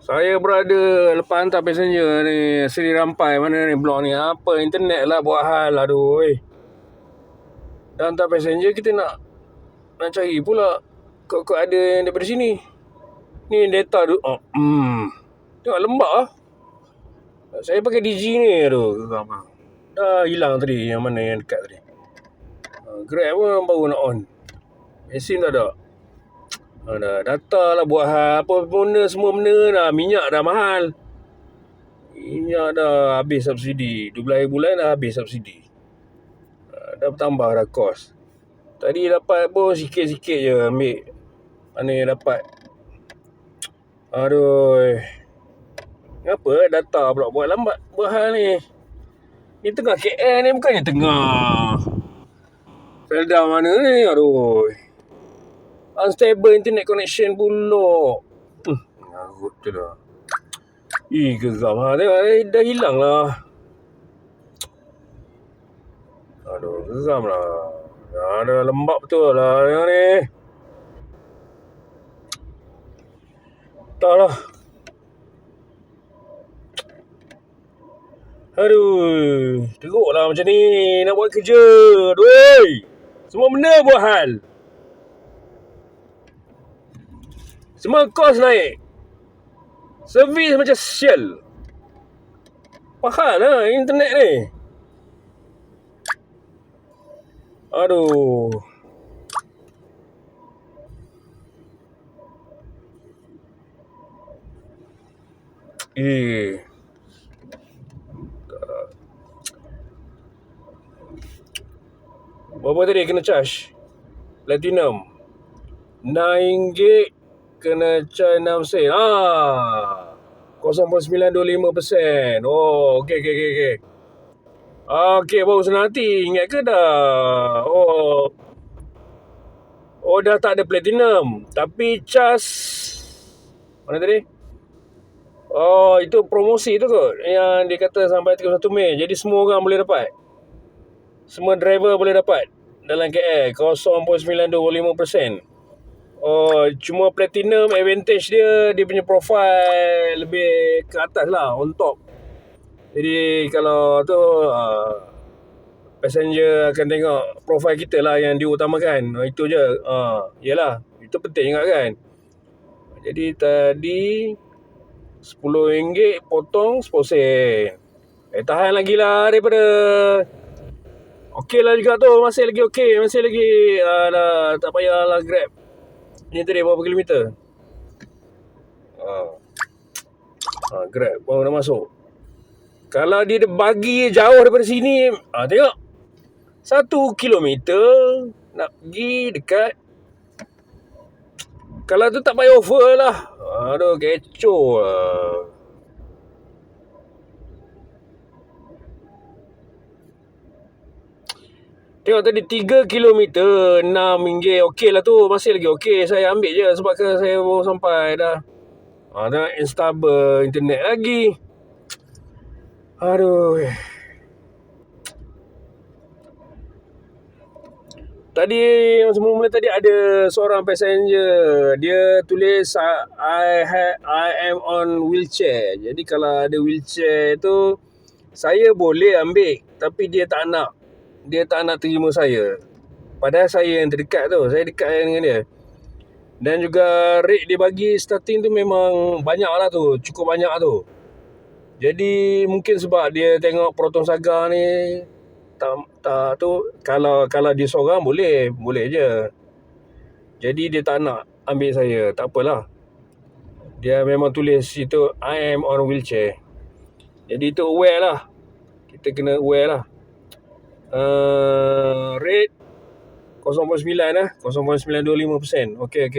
Saya berada lepas hantar passenger ni, Seri Rampai mana ni blok ni. Apa internet lah buat hal. Aduh. Dah hantar passenger, kita nak cari pula kod ada yang daripada sini. Ni data tu. Tengok lembab lah. Saya pakai DG ni. Aduh. Dah hilang tadi yang mana yang dekat tadi. Grab pun baru nak on. Mesin tak ada. Dah data lah buat hal. Apa benda semua benda dah. Minyak dah mahal. Minyak dah habis subsidi. 12 bulan dah habis subsidi. Dah bertambah dah kos. Tadi dapat pun sikit-sikit je ambil. Mana yang dapat. Aduh. Kenapa data pula buat lambat buat hal ni. Ni tengah KL ni bukannya tengah Felda mana ni. Aduh. Unstable internet connection pula. Ngarut tu dah. Geram lah. Dah hilang lah. Aduh, geram lah. Dah lembab betul lah yang ni. Tak lah. Aduh, teruk lah macam ni. Nak buat kerja. Aduh. Semua benda buat hal. Semua kos naik. Servis macam sial. Mahal lah internet ni. Aduh. Berapa tadi kena charge? Platinum RM9 kena charge 6 sen. 0.925%. Oh, okey. Okey, baru senang hati. Ingat ke dah? Oh, dah tak ada platinum. Tapi charge mana tadi? Oh, itu promosi tu kot. Yang dia kata sampai 31 Mei. Jadi semua orang boleh dapat. Semua driver boleh dapat dalam KL 0.925%. Oh, cuma platinum advantage dia punya profile lebih ke atas lah, on top. Jadi kalau tu passenger akan tengok profile kita lah yang diutamakan. Itu je. Yalah, itu penting juga kan. Jadi tadi RM10 potong 10 sen. Tahan lagi lah daripada. Okey lah juga tu. Masih lagi okey. Masih lagi dah tak payahlah Grab. Ni tadi berapa kilometer? Grab baru dah masuk. Kalau dia bagi jauh daripada sini, tengok 1 kilometer nak pergi dekat. Kalau tu tak payah offer lah. Aduh, kecoh lah. Tengok tadi 3 kilometer RM6. Okey lah tu. Masih lagi okey. Saya ambil je sebab saya baru sampai dah. Dah instable internet lagi. Aduh. Tadi mula tadi ada seorang passenger. Dia tulis I am on wheelchair. Jadi kalau ada wheelchair tu saya boleh ambil, tapi dia tak nak. Dia tak nak terima saya. Padahal saya yang terdekat tu. Saya dekat dengan dia. Dan juga rate dia bagi starting tu memang banyak lah tu. Cukup banyak tu. Jadi mungkin sebab dia tengok Proton Saga ni tak tu. Kalau dia seorang boleh je. Jadi dia tak nak ambil saya. Tak apalah. Dia memang tulis situ I am on wheelchair. Jadi itu aware lah. Kita kena aware lah. Rate 0.9 lah. 0.925%. Okey.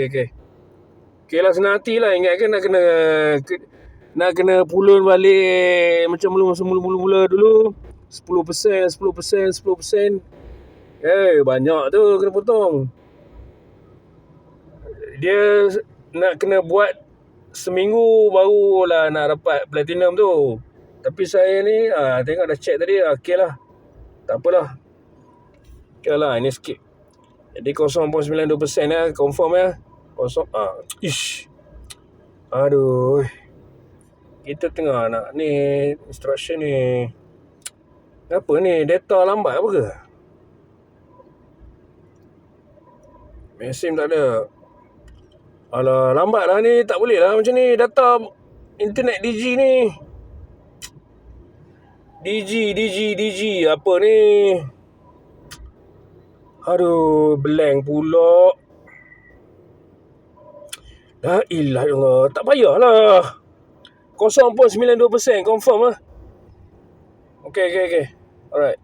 Okey lah, senang hati lah. Ingatkan nak kena pulun balik macam mula-mula dulu. 10%. Banyak tu kena potong. Dia nak kena buat seminggu barulah nak dapat platinum tu. Tapi saya ni tengok dah check tadi. Okey lah. Tak apalah. Okey lah, ini skip. Jadi 0.92% lah, confirm ya. Aduh. Kita tengah nak ni instruction ni. Apa ni? Data lambat apa ke? Mesin tak ada. Alah, lambat lah ni. Tak boleh lah macam ni. Data internet DG ni. DG. Apa ni? Aduh, blank pula. La ilah Allah. Tak payahlah. 0.92% confirm lah. Okay. Alright.